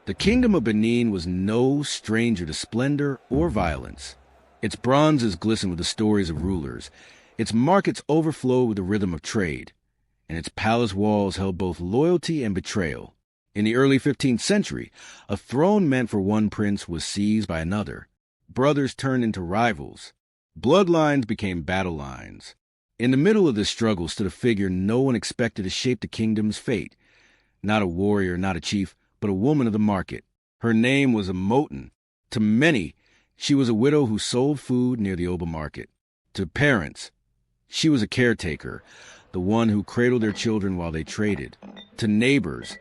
The Kingdom of Benin was no stranger to splendor or violence. Its bronzes glistened with the stories of rulers, its markets overflowed with the rhythm of trade, and its palace walls held both loyalty and betrayal. In the early 15th century, a throne meant for one prince was seized by another. Brothers turned into rivals. Bloodlines became battle lines. In the middle of this struggle stood a figure no one expected to shape the kingdom's fate. Not a warrior, not a chief, but a woman of the market. Her name was Emoten. To many, she was a widow who sold food near the Oba market. To parents, she was a caretaker, the one who cradled their children while they traded. To neighbors,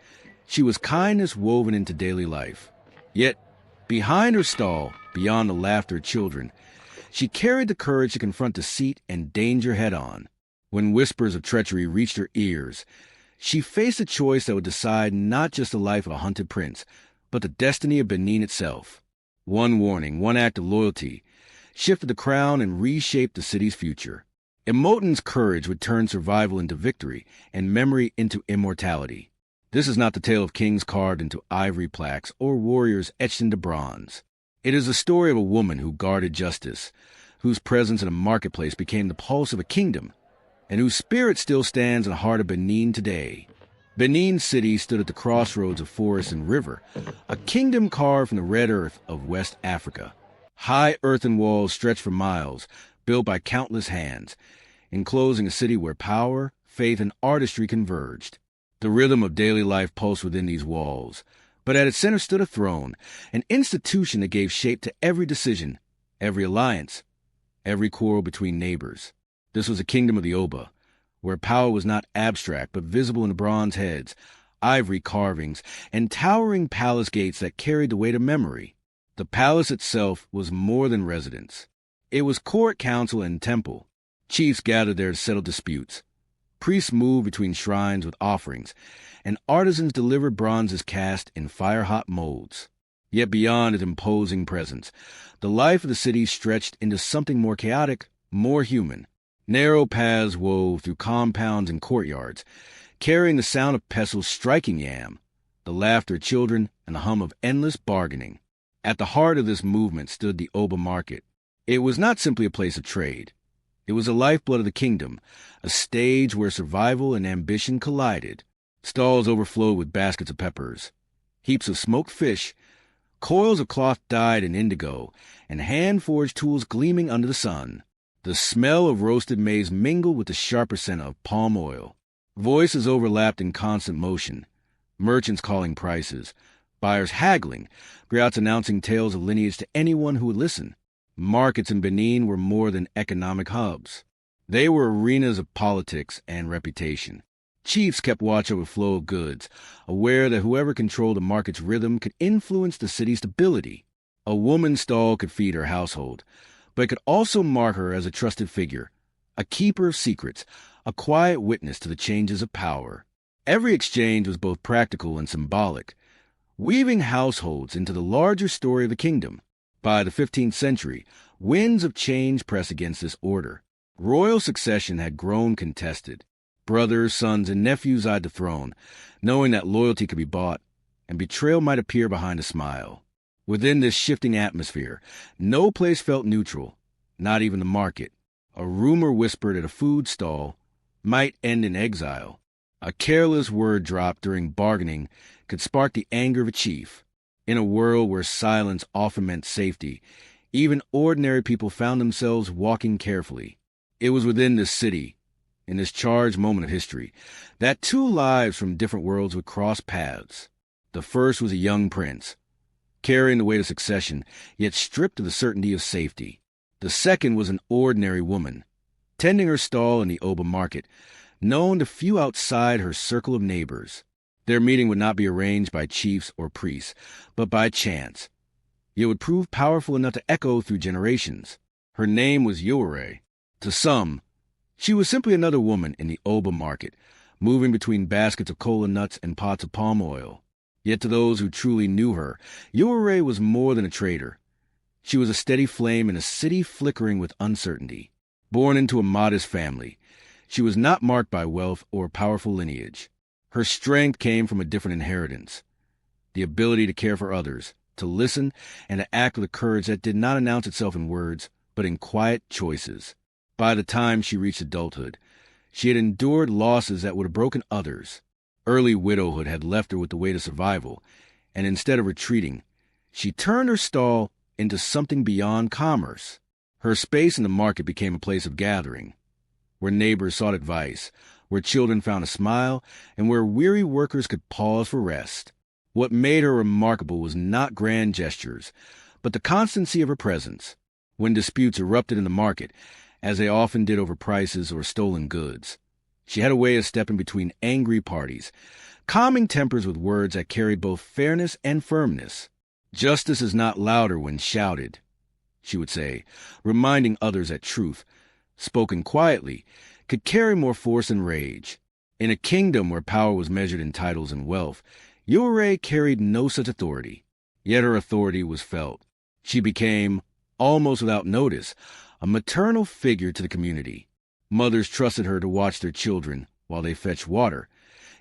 she was kindness woven into daily life. Yet, behind her stall, beyond the laughter of children, she carried the courage to confront deceit and danger head-on. When whispers of treachery reached her ears, she faced a choice that would decide not just the life of a hunted prince, but the destiny of Benin itself. One warning, one act of loyalty, shifted the crown and reshaped the city's future. Emoten's courage would turn survival into victory and memory into immortality. This is not the tale of kings carved into ivory plaques or warriors etched into bronze. It is the story of a woman who guarded justice, whose presence in a marketplace became the pulse of a kingdom, and whose spirit still stands in the heart of Benin today. Benin City stood at the crossroads of forest and river, a kingdom carved from the red earth of West Africa. High earthen walls stretched for miles, built by countless hands, enclosing a city where power, faith, and artistry converged. The rhythm of daily life pulsed within these walls, but at its center stood a throne, an institution that gave shape to every decision, every alliance, every quarrel between neighbors. This was a kingdom of the Oba, where power was not abstract but visible in the bronze heads, ivory carvings, and towering palace gates that carried the weight of memory. The palace itself was more than residence. It was court, council, and temple. Chiefs gathered there to settle disputes. Priests moved between shrines with offerings, and artisans delivered bronzes cast in fire-hot molds. Yet beyond its imposing presence, the life of the city stretched into something more chaotic, more human. Narrow paths wove through compounds and courtyards, carrying the sound of pestles striking yam, the laughter of children, and the hum of endless bargaining. At the heart of this movement stood the Oba market. It was not simply a place of trade. It was the lifeblood of the kingdom, a stage where survival and ambition collided. Stalls overflowed with baskets of peppers, heaps of smoked fish, coils of cloth dyed in indigo, and hand-forged tools gleaming under the sun. The smell of roasted maize mingled with the sharper scent of palm oil. Voices overlapped in constant motion, merchants calling prices, buyers haggling, griots announcing tales of lineage to anyone who would listen. Markets in Benin were more than economic hubs. They were arenas of politics and reputation. Chiefs kept watch over the flow of goods, aware that whoever controlled the market's rhythm could influence the city's stability. A woman's stall could feed her household, but it could also mark her as a trusted figure, a keeper of secrets, a quiet witness to the changes of power. Every exchange was both practical and symbolic, weaving households into the larger story of the kingdom. By the 15th century, winds of change pressed against this order. Royal succession had grown contested. Brothers, sons, and nephews eyed the throne, knowing that loyalty could be bought, and betrayal might appear behind a smile. Within this shifting atmosphere, no place felt neutral, not even the market. A rumor whispered at a food stall might end in exile. A careless word dropped during bargaining could spark the anger of a chief. In a world where silence often meant safety, even ordinary people found themselves walking carefully. It was within this city, in this charged moment of history, that two lives from different worlds would cross paths. The first was a young prince, carrying the weight of succession, yet stripped of the certainty of safety. The second was an ordinary woman, tending her stall in the Oba market, known to few outside her circle of neighbors. Their meeting would not be arranged by chiefs or priests, but by chance. It would prove powerful enough to echo through generations. Her name was Yore. To some, she was simply another woman in the Oba market, moving between baskets of kola nuts and pots of palm oil. Yet to those who truly knew her, Yore was more than a trader. She was a steady flame in a city flickering with uncertainty. Born into a modest family, she was not marked by wealth or powerful lineage. Her strength came from a different inheritance. the ability to care for others, to listen, and to act with a courage that did not announce itself in words, but in quiet choices. By the time she reached adulthood, she had endured losses that would have broken others. Early widowhood had left her with the weight of survival, and instead of retreating, she turned her stall into something beyond commerce. Her space in the market became a place of gathering, where neighbors sought advice, where children found a smile, and where weary workers could pause for rest. What made her remarkable was not grand gestures, but the constancy of her presence. When disputes erupted in the market, as they often did over prices or stolen goods, she had a way of stepping between angry parties, calming tempers with words that carried both fairness and firmness. "Justice is not louder when shouted," she would say, reminding others that truth, spoken quietly, could carry more force than rage. In a kingdom where power was measured in titles and wealth, Yurei carried no such authority. Yet her authority was felt. She became, almost without notice, a maternal figure to the community. Mothers trusted her to watch their children while they fetched water.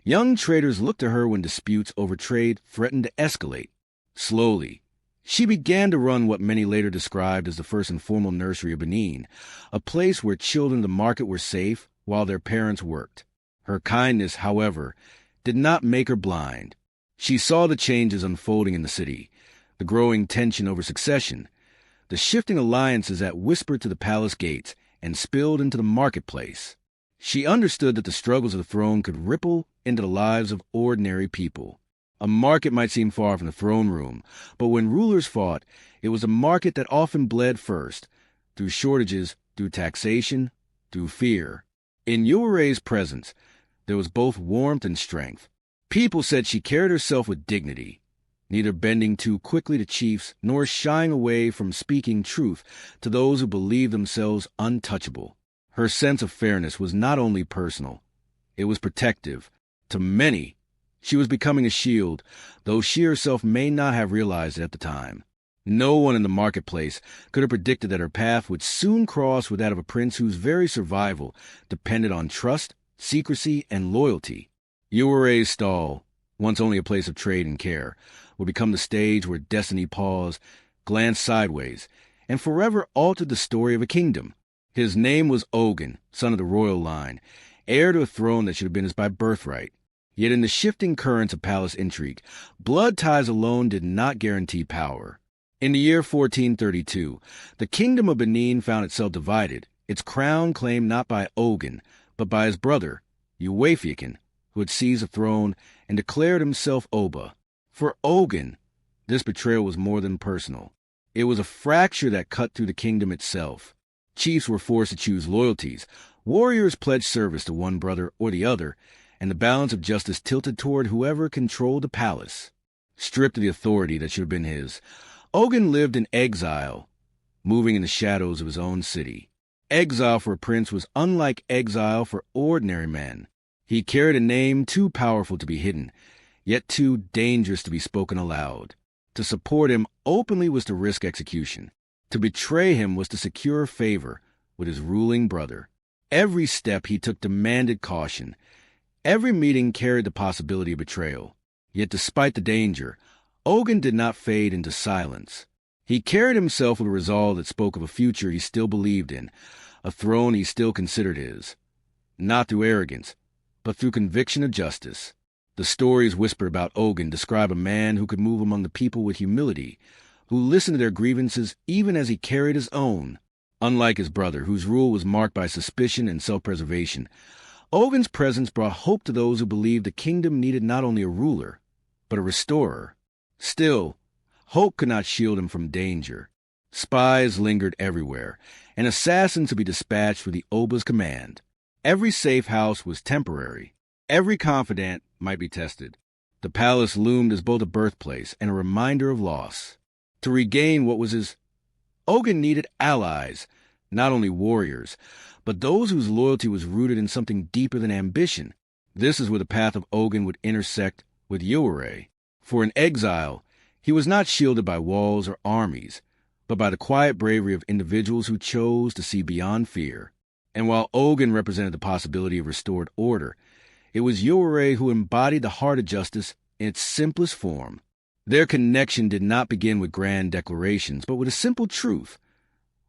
Young traders looked to her when disputes over trade threatened to escalate. Slowly, she began to run what many later described as the first informal nursery of Benin, a place where children of the market were safe while their parents worked. Her kindness, however, did not make her blind. She saw the changes unfolding in the city, the growing tension over succession, the shifting alliances that whispered to the palace gates and spilled into the marketplace. She understood that the struggles of the throne could ripple into the lives of ordinary people. A market might seem far from the throne room, but when rulers fought, it was a market that often bled first, through shortages, through taxation, through fear. In Yurei's presence, there was both warmth and strength. People said she carried herself with dignity, neither bending too quickly to chiefs nor shying away from speaking truth to those who believed themselves untouchable. Her sense of fairness was not only personal, it was protective. To many, she was becoming a shield, though she herself may not have realized it at the time. No one in the marketplace could have predicted that her path would soon cross with that of a prince whose very survival depended on trust, secrecy, and loyalty. Yurei's stall, once only a place of trade and care, would become the stage where destiny paused, glanced sideways, and forever altered the story of a kingdom. His name was Ogun, son of the royal line, heir to a throne that should have been his by birthright. Yet in the shifting currents of palace intrigue, blood ties alone did not guarantee power. In the year 1432, the Kingdom of Benin found itself divided, its crown claimed not by Ogun, but by his brother, Uwafiakin, who had seized the throne and declared himself Oba. For Ogun, this betrayal was more than personal. It was a fracture that cut through the kingdom itself. Chiefs were forced to choose loyalties, warriors pledged service to one brother or the other, and the balance of justice tilted toward whoever controlled the palace. Stripped of the authority that should have been his, Ogun lived in exile, moving in the shadows of his own city. Exile for a prince was unlike exile for ordinary men. He carried a name too powerful to be hidden, yet too dangerous to be spoken aloud. To support him openly was to risk execution. To betray him was to secure favor with his ruling brother. Every step he took demanded caution. Every meeting carried the possibility of betrayal. Yet despite the danger, Ogun did not fade into silence. He carried himself with a resolve that spoke of a future he still believed in, a throne he still considered his. Not through arrogance, but through conviction of justice. The stories whispered about Ogun describe a man who could move among the people with humility, who listened to their grievances even as he carried his own. Unlike his brother, whose rule was marked by suspicion and self-preservation, Ogun's presence brought hope to those who believed the kingdom needed not only a ruler, but a restorer. Still, hope could not shield him from danger. Spies lingered everywhere, and assassins would be dispatched with the Oba's command. Every safe house was temporary. Every confidant might be tested. The palace loomed as both a birthplace and a reminder of loss. To regain what was his, Ogun needed allies, not only warriors, but those whose loyalty was rooted in something deeper than ambition. This is where the path of Ogun would intersect with Yurei. For in exile, he was not shielded by walls or armies, but by the quiet bravery of individuals who chose to see beyond fear. And while Ogun represented the possibility of restored order, it was Yurei who embodied the heart of justice in its simplest form. Their connection did not begin with grand declarations, but with a simple truth.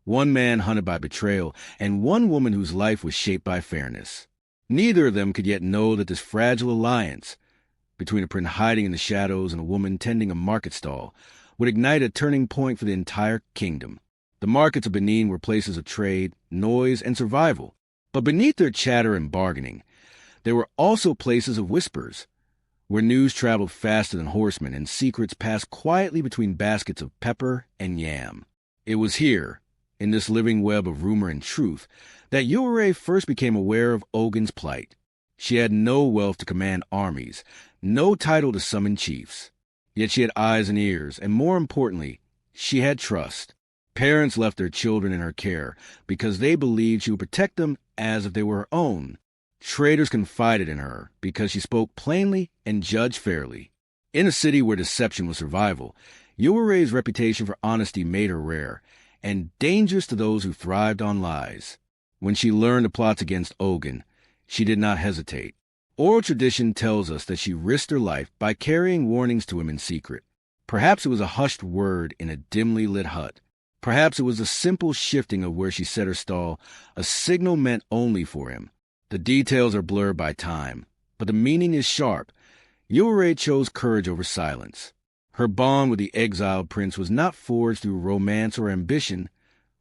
One man hunted by betrayal, and one woman whose life was shaped by fairness. Neither of them could yet know that this fragile alliance, between a prince hiding in the shadows and a woman tending a market stall, would ignite a turning point for the entire kingdom. The markets of Benin were places of trade, noise, and survival. But beneath their chatter and bargaining, there were also places of whispers, where news traveled faster than horsemen and secrets passed quietly between baskets of pepper and yam. It was here, in this living web of rumor and truth, that Yurei first became aware of Ogun's plight. She had no wealth to command armies, no title to summon chiefs. Yet she had eyes and ears, and more importantly, she had trust. Parents left their children in her care because they believed she would protect them as if they were her own. Traders confided in her because she spoke plainly and judged fairly. In a city where deception was survival, Yurei's reputation for honesty made her rare, and dangerous to those who thrived on lies. When she learned the plots against Ogun, she did not hesitate. Oral tradition tells us that she risked her life by carrying warnings to him in secret. Perhaps it was a hushed word in a dimly lit hut. Perhaps it was a simple shifting of where she set her stall, a signal meant only for him. The details are blurred by time, but the meaning is sharp. Yurei chose courage over silence. Her bond with the exiled prince was not forged through romance or ambition,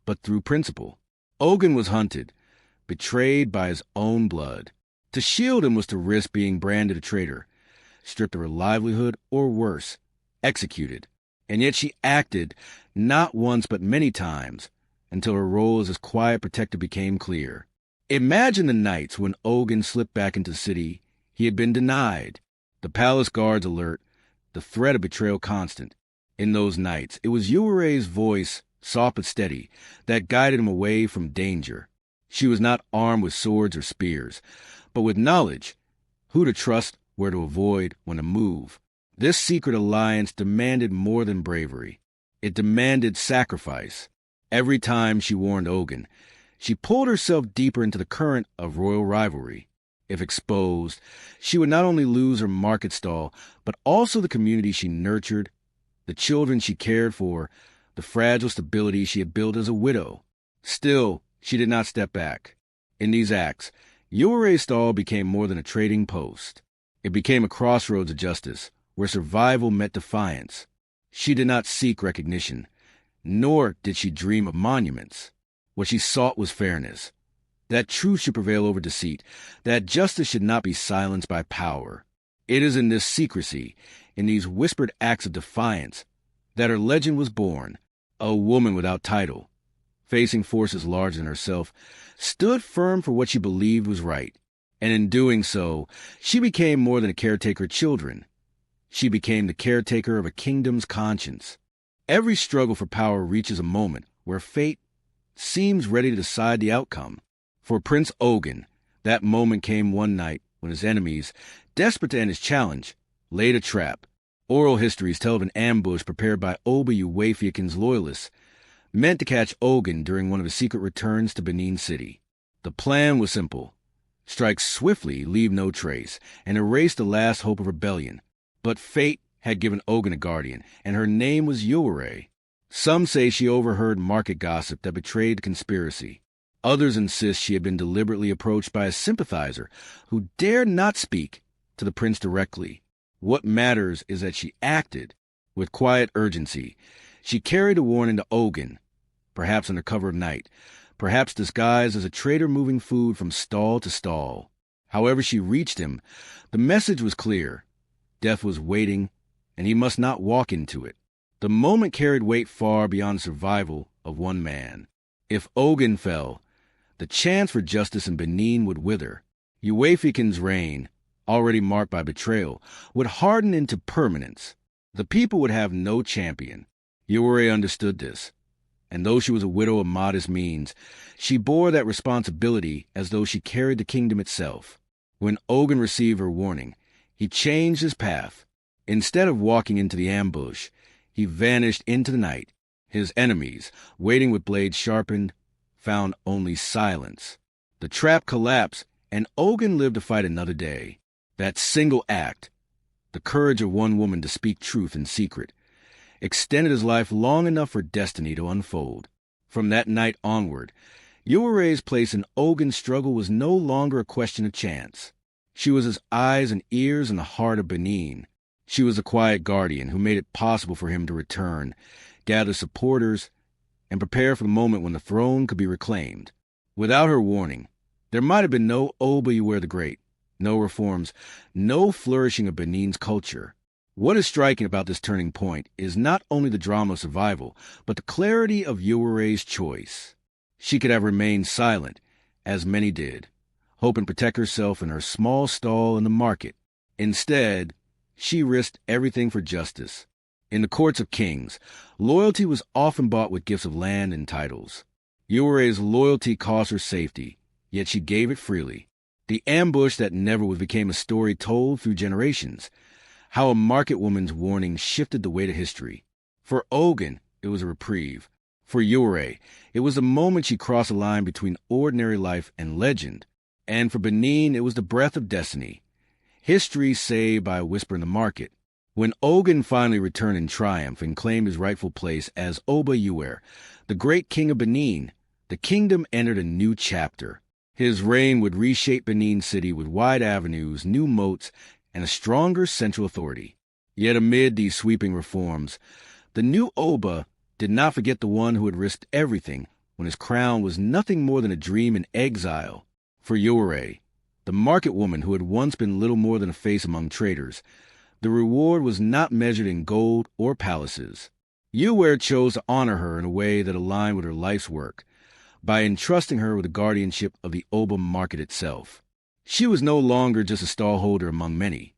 but through principle. Ogun was hunted, betrayed by his own blood. To shield him was to risk being branded a traitor, stripped of her livelihood, or worse, executed. And yet she acted, not once but many times, until her role as his quiet protector became clear. Imagine the nights when Ogun slipped back into the city he had been denied. The palace guards alert, the threat of betrayal constant. In those nights, it was Yurei's voice, soft but steady, that guided him away from danger. She was not armed with swords or spears, but with knowledge, who to trust, where to avoid, when to move. This secret alliance demanded more than bravery. It demanded sacrifice. Every time she warned Ogun, she pulled herself deeper into the current of royal rivalry. If exposed, she would not only lose her market stall, but also the community she nurtured, the children she cared for, the fragile stability she had built as a widow. Still, she did not step back. In these acts, Yurei's stall became more than a trading post. It became a crossroads of justice, where survival met defiance. She did not seek recognition, nor did she dream of monuments. What she sought was fairness. That truth should prevail over deceit, that justice should not be silenced by power. It is in this secrecy, in these whispered acts of defiance, that her legend was born. A woman without title, facing forces larger than herself, stood firm for what she believed was right. And in doing so, she became more than a caretaker of children. She became the caretaker of a kingdom's conscience. Every struggle for power reaches a moment where fate seems ready to decide the outcome. For Prince Ogun, that moment came one night when his enemies, desperate to end his challenge, laid a trap. Oral histories tell of an ambush prepared by Oba Uwafiakin's loyalists, meant to catch Ogun during one of his secret returns to Benin City. The plan was simple. Strike swiftly, leave no trace, and erase the last hope of rebellion. But fate had given Ogun a guardian, and her name was Yurei. Some say she overheard market gossip that betrayed the conspiracy. Others insist she had been deliberately approached by a sympathizer who dared not speak to the prince directly. What matters is that she acted with quiet urgency. She carried a warning to Ogun, perhaps under cover of night, perhaps disguised as a trader moving food from stall to stall. However she reached him, the message was clear. Death was waiting, and he must not walk into it. The moment carried weight far beyond the survival of one man. If Ogun fell, the chance for justice in Benin would wither. Uwafiakin's reign, already marked by betrayal, would harden into permanence. The people would have no champion. Yurei understood this, and though she was a widow of modest means, she bore that responsibility as though she carried the kingdom itself. When Ogun received her warning, he changed his path. Instead of walking into the ambush, he vanished into the night. His enemies, waiting with blades sharpened, found only silence. The trap collapsed, and Ogun lived to fight another day. That single act, the courage of one woman to speak truth in secret, extended his life long enough for destiny to unfold. From that night onward, Yuere's place in Ogun's struggle was no longer a question of chance. She was his eyes and ears in the heart of Benin. She was the quiet guardian who made it possible for him to return, gather supporters, and prepare for the moment when the throne could be reclaimed. Without her warning, there might have been no Oba Yuer the Great, no reforms, no flourishing of Benin's culture. What is striking about this turning point is not only the drama of survival, but the clarity of Yuere's choice. She could have remained silent, as many did, hope and protect herself in her small stall in the market. Instead, she risked everything for justice. In the courts of kings, loyalty was often bought with gifts of land and titles. Yuere's loyalty cost her safety, yet she gave it freely. The ambush that never became a story told through generations. How a market woman's warning shifted the weight of history. For Ogun, it was a reprieve. For Yuere, it was the moment she crossed a line between ordinary life and legend. And for Benin, it was the breath of destiny. History saved by a whisper in the market. When Ogun finally returned in triumph and claimed his rightful place as Oba Yuer, the great king of Benin, the kingdom entered a new chapter. His reign would reshape Benin City with wide avenues, new moats, and a stronger central authority. Yet amid these sweeping reforms, the new Oba did not forget the one who had risked everything when his crown was nothing more than a dream in exile. For Yuere, the market woman who had once been little more than a face among traders, the reward was not measured in gold or palaces. Yuer chose to honor her in a way that aligned with her life's work, by entrusting her with the guardianship of the Oba market itself. She was no longer just a stallholder among many.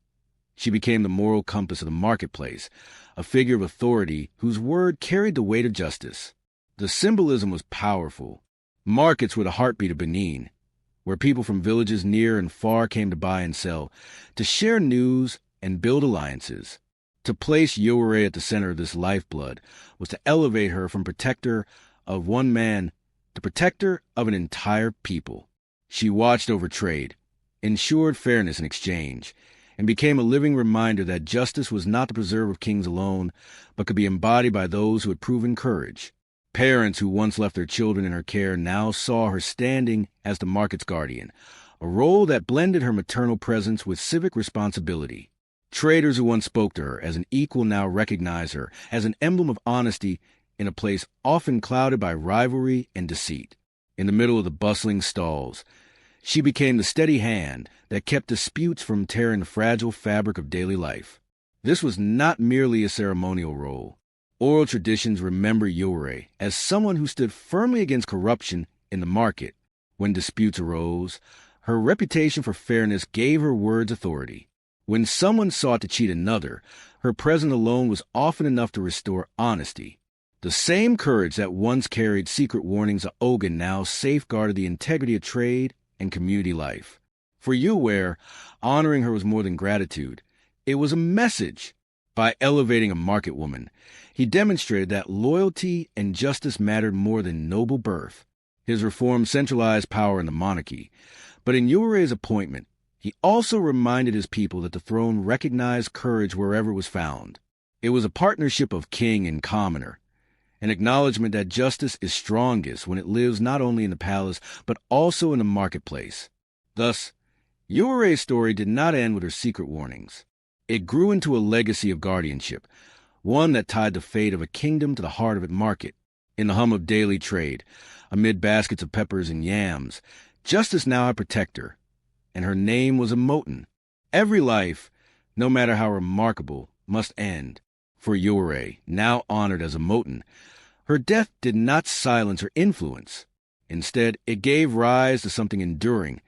She became the moral compass of the marketplace, a figure of authority whose word carried the weight of justice. The symbolism was powerful. Markets were the heartbeat of Benin, where people from villages near and far came to buy and sell, to share news and build alliances. To place Yuere at the center of this lifeblood was to elevate her from protector of one man to protector of an entire people. She watched over trade, ensured fairness in exchange, and became a living reminder that justice was not the preserve of kings alone, but could be embodied by those who had proven courage. Parents who once left their children in her care now saw her standing as the market's guardian, a role that blended her maternal presence with civic responsibility. Traders who once spoke to her as an equal now recognized her as an emblem of honesty in a place often clouded by rivalry and deceit. In the middle of the bustling stalls, she became the steady hand that kept disputes from tearing the fragile fabric of daily life. This was not merely a ceremonial role. Oral traditions remember Yuere as someone who stood firmly against corruption in the market. When disputes arose, her reputation for fairness gave her words authority. When someone sought to cheat another, her presence alone was often enough to restore honesty. The same courage that once carried secret warnings of Ogun now safeguarded the integrity of trade and community life. For Yuer, honoring her was more than gratitude. It was a message. By elevating a market woman, he demonstrated that loyalty and justice mattered more than noble birth. His reform centralized power in the monarchy, but in Yuere's appointment, he also reminded his people that the throne recognized courage wherever it was found. It was a partnership of king and commoner, an acknowledgement that justice is strongest when it lives not only in the palace, but also in the marketplace. Thus, Yuere's story did not end with her secret warnings. It grew into a legacy of guardianship, one that tied the fate of a kingdom to the heart of its market. In the hum of daily trade, amid baskets of peppers and yams, justice now had protected her, and her name was a moten. Every life, no matter how remarkable, must end. For Yuere, now honored as a moten, her death did not silence her influence. Instead, it gave rise to something enduring,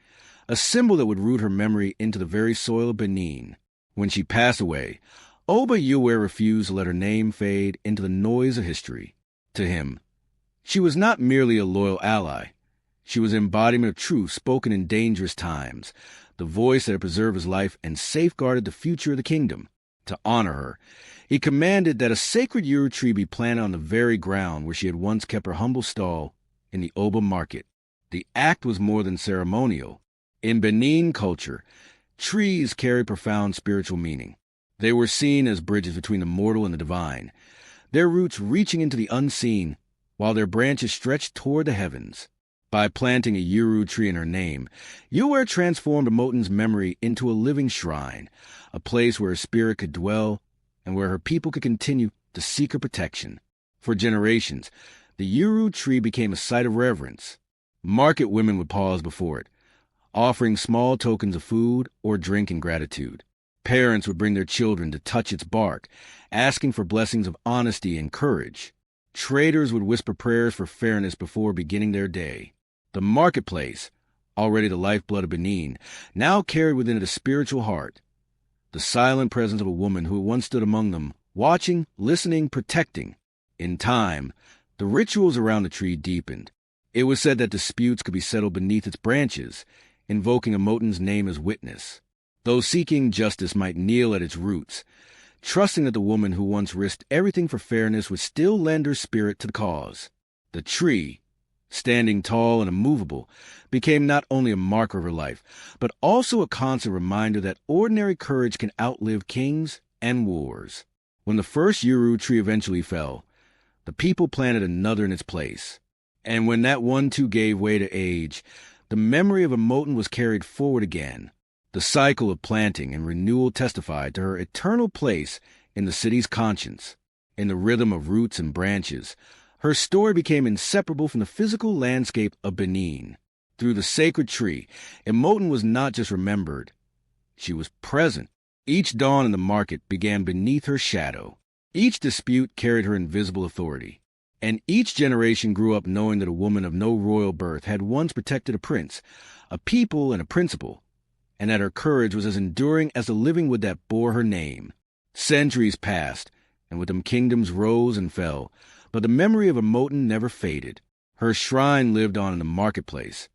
a symbol that would root her memory into the very soil of Benin. When she passed away, Oba Yuer refused to let her name fade into the noise of history. To him, she was not merely a loyal ally. She was an embodiment of truth spoken in dangerous times, the voice that had preserved his life and safeguarded the future of the kingdom. To honor her, he commanded that a sacred yew tree be planted on the very ground where she had once kept her humble stall in the Oba market. The act was more than ceremonial. In Benin culture, trees carry profound spiritual meaning. They were seen as bridges between the mortal and the divine, their roots reaching into the unseen, while their branches stretched toward the heavens. By planting a Yuru tree in her name, Yuwer transformed Emotin's memory into a living shrine, a place where her spirit could dwell and where her people could continue to seek her protection. For generations, the Yuru tree became a site of reverence. Market women would pause before it, offering small tokens of food or drink in gratitude. Parents would bring their children to touch its bark, asking for blessings of honesty and courage. Traders would whisper prayers for fairness before beginning their day. The marketplace, already the lifeblood of Benin, now carried within it a spiritual heart, the silent presence of a woman who had once stood among them, watching, listening, protecting. In time, the rituals around the tree deepened. It was said that disputes could be settled beneath its branches, invoking Emotin's name as witness. Those seeking justice might kneel at its roots, trusting that the woman who once risked everything for fairness would still lend her spirit to the cause. The tree, standing tall and immovable, became not only a marker of her life, but also a constant reminder that ordinary courage can outlive kings and wars. When the first Yuru tree eventually fell, the people planted another in its place. And when that one too gave way to age, the memory of Emotin was carried forward again. The cycle of planting and renewal testified to her eternal place in the city's conscience. In the rhythm of roots and branches, her story became inseparable from the physical landscape of Benin. Through the sacred tree, Emotin was not just remembered, she was present. Each dawn in the market began beneath her shadow. Each dispute carried her invisible authority. And each generation grew up knowing that a woman of no royal birth had once protected a prince, a people, and a principle, and that her courage was as enduring as the living wood that bore her name. Centuries passed, and with them kingdoms rose and fell, but the memory of Emotin never faded. Her shrine lived on in the marketplace,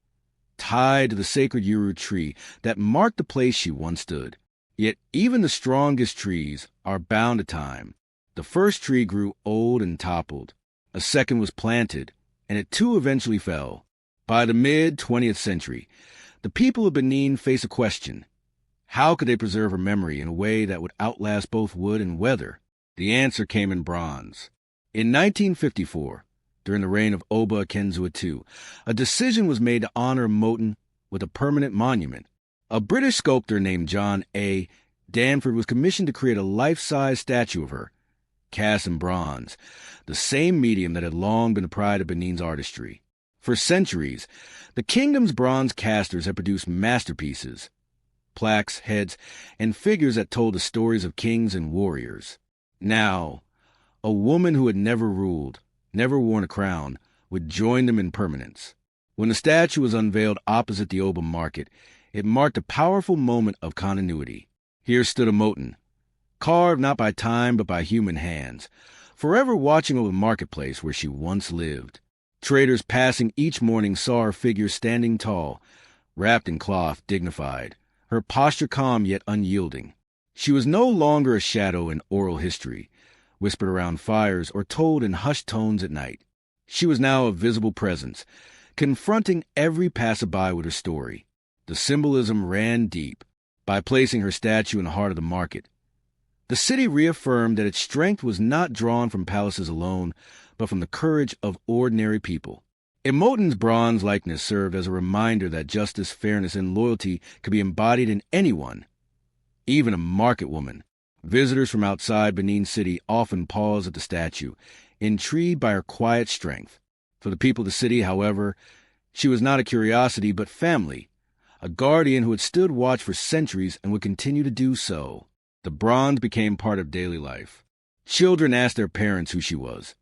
tied to the sacred Yuru tree that marked the place she once stood. Yet even the strongest trees are bound to time. The first tree grew old and toppled. A second was planted, and it too eventually fell. By the mid-20th century, the people of Benin faced a question. How could they preserve her memory in a way that would outlast both wood and weather? The answer came in bronze. In 1954, during the reign of Oba Akenzua II, a decision was made to honor Emotin with a permanent monument. A British sculptor named John A. Danford was commissioned to create a life-size statue of her, cast in bronze, the same medium that had long been the pride of Benin's artistry. For centuries, the kingdom's bronze casters had produced masterpieces, plaques, heads, and figures that told the stories of kings and warriors. Now, a woman who had never ruled, never worn a crown, would join them in permanence. When the statue was unveiled opposite the Oba market, it marked a powerful moment of continuity. Here stood Emotin, carved not by time but by human hands, forever watching over the marketplace where she once lived. Traders passing each morning saw her figure standing tall, wrapped in cloth, dignified, her posture calm yet unyielding. She was no longer a shadow in oral history, whispered around fires or told in hushed tones at night. She was now a visible presence, confronting every passerby with her story. The symbolism ran deep. By placing her statue in the heart of the market, the city reaffirmed that its strength was not drawn from palaces alone, but from the courage of ordinary people. Emotin's bronze likeness served as a reminder that justice, fairness, and loyalty could be embodied in anyone, even a market woman. Visitors from outside Benin City often paused at the statue, intrigued by her quiet strength. For the people of the city, however, she was not a curiosity but family, a guardian who had stood watch for centuries and would continue to do so. The bronze became part of daily life. Children asked their parents who she was,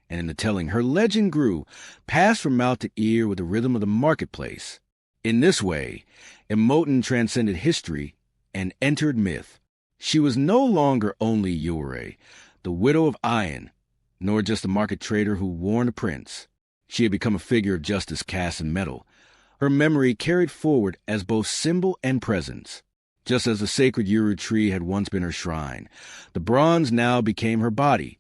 and in the telling, her legend grew, passed from mouth to ear with the rhythm of the marketplace. In this way, Emotin transcended history and entered myth. She was no longer only Yure, the widow of Iron, nor just a market trader who warned a prince. She had become a figure of justice cast in metal, her memory carried forward as both symbol and presence. Just as the sacred Yuru tree had once been her shrine, the bronze now became her body,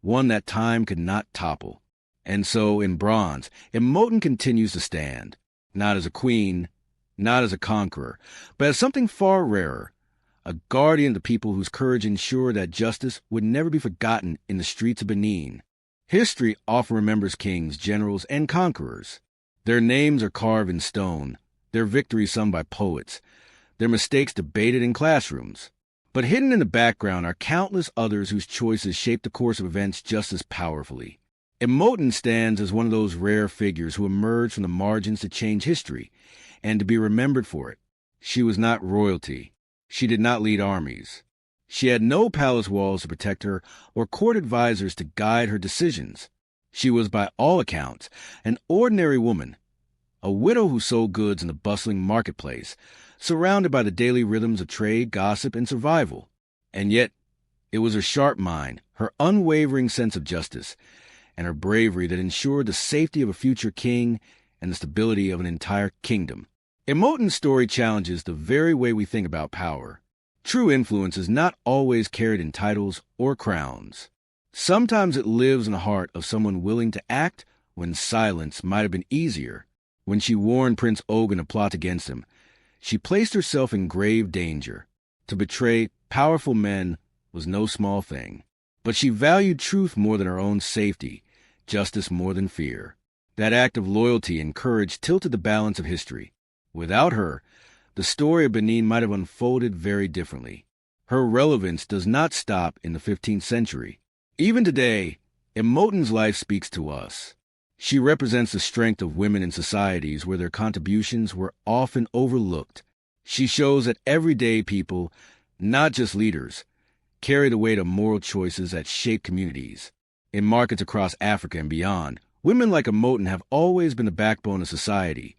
one that time could not topple. And so, in bronze, Emotin continues to stand, not as a queen, not as a conqueror, but as something far rarer, a guardian of the people whose courage ensured that justice would never be forgotten in the streets of Benin. History often remembers kings, generals, and conquerors. Their names are carved in stone, their victories sung by poets, their mistakes debated in classrooms. But hidden in the background are countless others whose choices shaped the course of events just as powerfully. Emoton stands as one of those rare figures who emerged from the margins to change history, and to be remembered for it. She was not royalty. She did not lead armies. She had no palace walls to protect her or court advisors to guide her decisions. She was, by all accounts, an ordinary woman, a widow who sold goods in the bustling marketplace, surrounded by the daily rhythms of trade, gossip, and survival. And yet, it was her sharp mind, her unwavering sense of justice, and her bravery that ensured the safety of a future king and the stability of an entire kingdom. Emoton's story challenges the very way we think about power. True influence is not always carried in titles or crowns. Sometimes it lives in the heart of someone willing to act when silence might have been easier. When she warned Prince Ogun to plot against him, she placed herself in grave danger. To betray powerful men was no small thing. But she valued truth more than her own safety, justice more than fear. That act of loyalty and courage tilted the balance of history. Without her, the story of Benin might have unfolded very differently. Her relevance does not stop in the 15th century. Even today, Emoton's life speaks to us. She represents the strength of women in societies where their contributions were often overlooked. She shows that everyday people, not just leaders, carry the weight of moral choices that shape communities. In markets across Africa and beyond, women like Emoton have always been the backbone of society,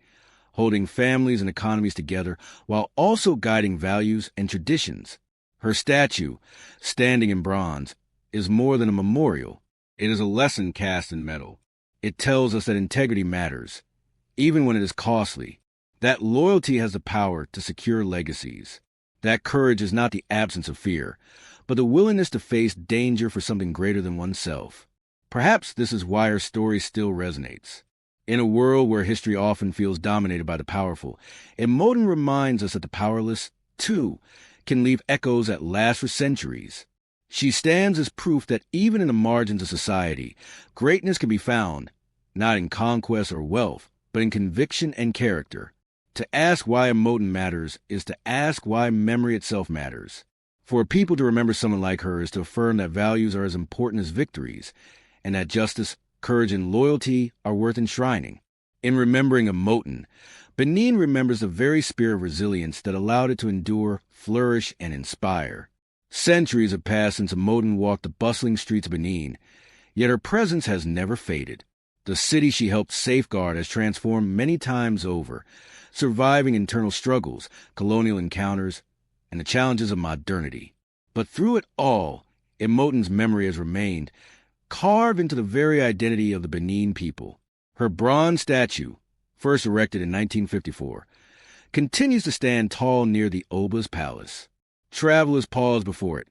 holding families and economies together while also guiding values and traditions. Her statue, standing in bronze, is more than a memorial. It is a lesson cast in metal. It tells us that integrity matters, even when it is costly, that loyalty has the power to secure legacies, that courage is not the absence of fear, but the willingness to face danger for something greater than oneself. Perhaps this is why her story still resonates. In a world where history often feels dominated by the powerful, Emoton reminds us that the powerless, too, can leave echoes that last for centuries. She stands as proof that even in the margins of society, greatness can be found, not in conquest or wealth, but in conviction and character. To ask why Emoton matters is to ask why memory itself matters. For people to remember someone like her is to affirm that values are as important as victories, and that justice, courage, and loyalty are worth enshrining. In remembering Emoton, Benin remembers the very spirit of resilience that allowed it to endure, flourish, and inspire. Centuries have passed since Emoton walked the bustling streets of Benin, yet her presence has never faded. The city she helped safeguard has transformed many times over, surviving internal struggles, colonial encounters, and the challenges of modernity. But through it all, Emoton's memory has remained, carved into the very identity of the Benin people. Her bronze statue, first erected in 1954, continues to stand tall near the Oba's palace. Travelers pause before it.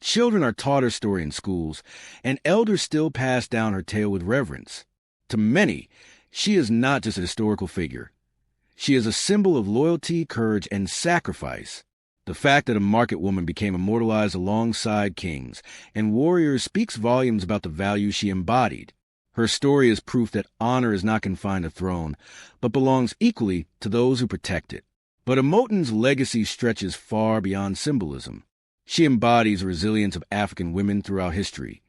Children are taught her story in schools, and elders still pass down her tale with reverence. To many, she is not just a historical figure. She is a symbol of loyalty, courage, and sacrifice. The fact that a market woman became immortalized alongside kings and warriors speaks volumes about the values she embodied. Her story is proof that honor is not confined to throne, but belongs equally to those who protect it. But Emoton's legacy stretches far beyond symbolism. She embodies the resilience of African women throughout history,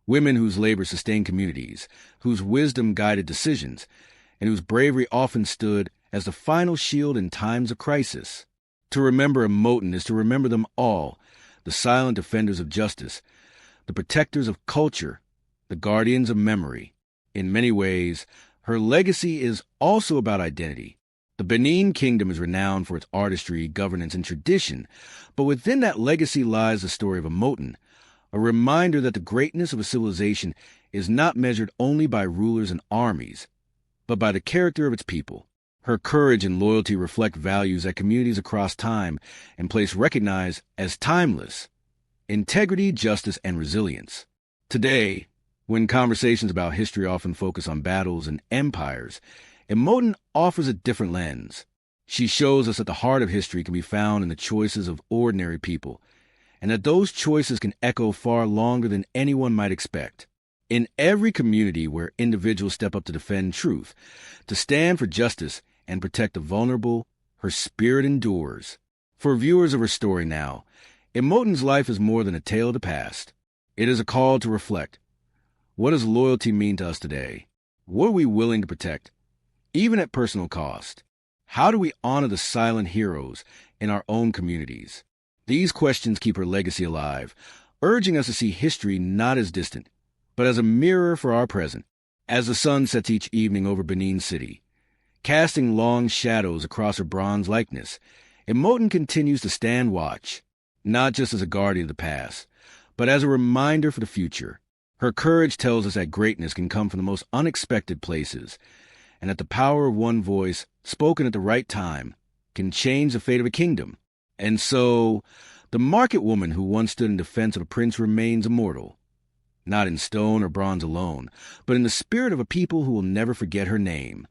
women whose labor sustained communities, whose wisdom guided decisions, and whose bravery often stood as the final shield in times of crisis. To remember Emoton is to remember them all, the silent defenders of justice, the protectors of culture, the guardians of memory. In many ways, her legacy is also about identity. The Benin Kingdom is renowned for its artistry, governance, and tradition, but within that legacy lies the story of Emoton, a reminder that the greatness of a civilization is not measured only by rulers and armies, but by the character of its people. Her courage and loyalty reflect values that communities across time and place recognize as timeless: integrity, justice, and resilience. Today, when conversations about history often focus on battles and empires, Emoton offers a different lens. She shows us that the heart of history can be found in the choices of ordinary people, and that those choices can echo far longer than anyone might expect. In every community where individuals step up to defend truth, to stand for justice and protect the vulnerable, her spirit endures. For viewers of her story now, Emotin's life is more than a tale of the past. It is a call to reflect. What does loyalty mean to us today? What are we willing to protect, even at personal cost? How do we honor the silent heroes in our own communities? These questions keep her legacy alive, urging us to see history not as distant, but as a mirror for our present. As the sun sets each evening over Benin City, casting long shadows across her bronze likeness, Emotin continues to stand watch, not just as a guardian of the past, but as a reminder for the future. Her courage tells us that greatness can come from the most unexpected places, and that the power of one voice, spoken at the right time, can change the fate of a kingdom. And so, the market woman who once stood in defense of the prince remains immortal, not in stone or bronze alone, but in the spirit of a people who will never forget her name.